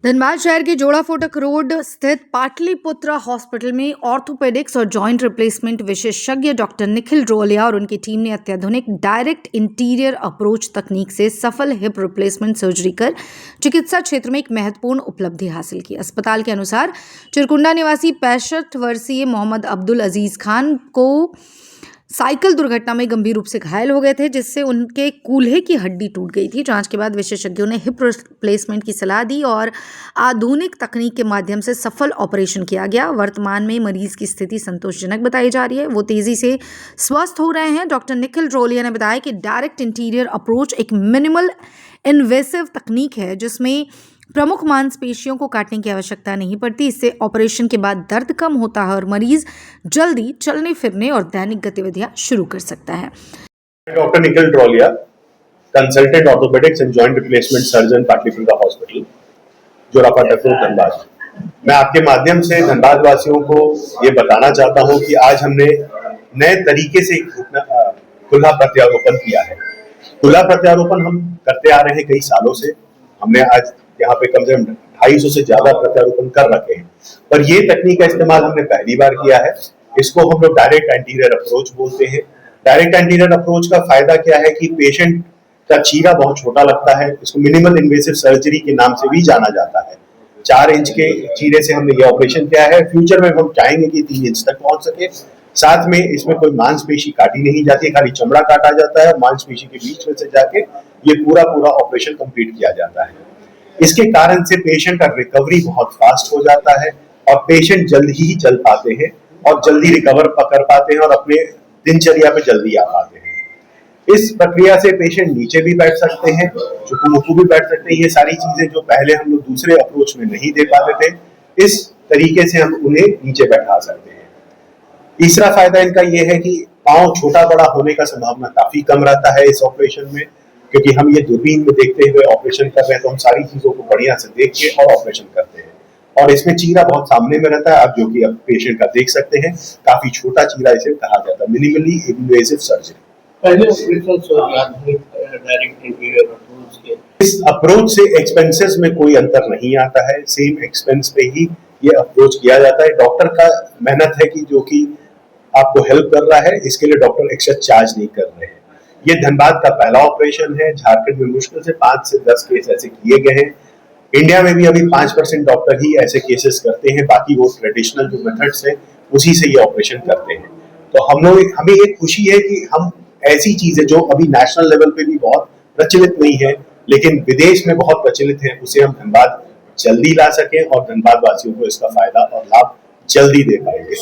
धनबाद शहर के जोड़ा फोटक रोड स्थित पाटलिपुत्रा हॉस्पिटल में ऑर्थोपेडिक्स और जॉइंट रिप्लेसमेंट विशेषज्ञ डॉक्टर निखिल रोलिया और उनकी टीम ने अत्याधुनिक डायरेक्ट इंटीरियर अप्रोच तकनीक से सफल हिप रिप्लेसमेंट सर्जरी कर चिकित्सा क्षेत्र में एक महत्वपूर्ण उपलब्धि हासिल की। अस्पताल के अनुसार चिरकुंडा निवासी 65 वर्षीय मोहम्मद अब्दुल अजीज खान को साइकिल दुर्घटना में गंभीर रूप से घायल हो गए थे, जिससे उनके कूल्हे की हड्डी टूट गई थी। जांच के बाद विशेषज्ञों ने हिप रिप्लेसमेंट की सलाह दी और आधुनिक तकनीक के माध्यम से सफल ऑपरेशन किया गया। वर्तमान में मरीज की स्थिति संतोषजनक बताई जा रही है, वो तेजी से स्वस्थ हो रहे हैं। डॉक्टर निखिल रोलिया ने बताया कि डायरेक्ट इंटीरियर अप्रोच एक मिनिमल इन्वेसिव तकनीक है जिसमें प्रमुख मांसपेशियों को काटने की आवश्यकता नहीं पड़ती। इससे ऑपरेशन के बाद दर्द कम होता है और मरीज जल्दी चलने फिरने और दैनिक गतिविधियां शुरू कर सकता है। Doctor Nikhil Rolia, consultant orthopaedics and joint replacement surgeon, Pataliputra hospital, Joda Phatak road, Dhanbad. मैं आपके माध्यम से धनबाद वासियों को ये बताना चाहता हूँ कि आज हमने नए तरीके से खुला प्रत्यारोपण किया है। खुला प्रत्यारोपण हम करते आ रहे हैं कई सालों से। हमने आज यहाँ पे कम से कम 250 से ज्यादा प्रत्यारोपण कर रखे हैं, पर ये तकनीक का इस्तेमाल हमने पहली बार किया है। इसको हम लोग डायरेक्ट एंटीरियर अप्रोच बोलते हैं। डायरेक्ट एंटीरियर अप्रोच का फायदा क्या है कि पेशेंट का चीरा बहुत छोटा लगता है। इसको मिनिमल इन्वेसिव सर्जरी के नाम से भी जाना जाता है। 4 इंच के चीरे से हमने ये ऑपरेशन किया है। फ्यूचर में हम चाहेंगे कि 3 इंच तक पहुंच सके। साथ में इसमें कोई मांसपेशी काटी नहीं जाती, खाली चमड़ा काटा जाता है। मांसपेशी के बीच में से जाके ये पूरा ऑपरेशन कंप्लीट किया जाता है। इसके कारण से पेशेंट का रिकवरी बहुत फास्ट हो जाता है और पेशेंट जल्दी ही चल पाते हैं और जल्दी रिकवर कर पाते हैं और अपने दिनचर्या पे जल्दी आ पाते हैं। इस प्रक्रिया से पेशेंट नीचे भी बैठ सकते हैं, चुकू भी बैठ सकते हैं। ये सारी चीजें जो पहले हम लोग दूसरे अप्रोच में नहीं दे पाते थे, इस तरीके से हम उन्हें नीचे बैठा सकते हैं। तीसरा फायदा इनका यह है कि पांव छोटा बड़ा होने का संभावना काफी कम रहता है इस ऑपरेशन में, क्योंकि हम ये दूरबीन में देखते हुए ऑपरेशन कर रहे हैं, तो हम सारी चीजों को बढ़िया से देख के और ऑपरेशन करते हैं। और इसमें चीरा बहुत सामने में रहता है, आप जो कि अब पेशेंट का देख सकते हैं। काफी छोटा चीरा इसे कहा जाता है, मिनिमली इन्वेसिव सर्जरी। इस अप्रोच से एक्सपेंसेस में कोई अंतर नहीं आता है, सेम एक्सपेंस पे ही ये अप्रोच किया जाता है। डॉक्टर का मेहनत है कि जो कि आपको हेल्प कर रहा है, इसके लिए डॉक्टर एक्स्ट्रा चार्ज नहीं कर रहे हैं। ये धनबाद का पहला ऑपरेशन है। झारखंड में मुश्किल से 5 से 10 केस ऐसे किए गए हैं। इंडिया में भी अभी 5% डॉक्टर ही ऐसे केसेस करते हैं, बाकी वो ट्रेडिशनल जो मेथड्स हैं उसी से ये ऑपरेशन करते हैं। तो हमें ये खुशी है कि हम ऐसी चीजें जो अभी नेशनल लेवल पे भी बहुत प्रचलित नहीं है लेकिन विदेश में बहुत प्रचलित है, उसे हम धनबाद जल्दी ला सकें और धनबाद वासियों को इसका फायदा और लाभ जल्दी दे पाएंगे।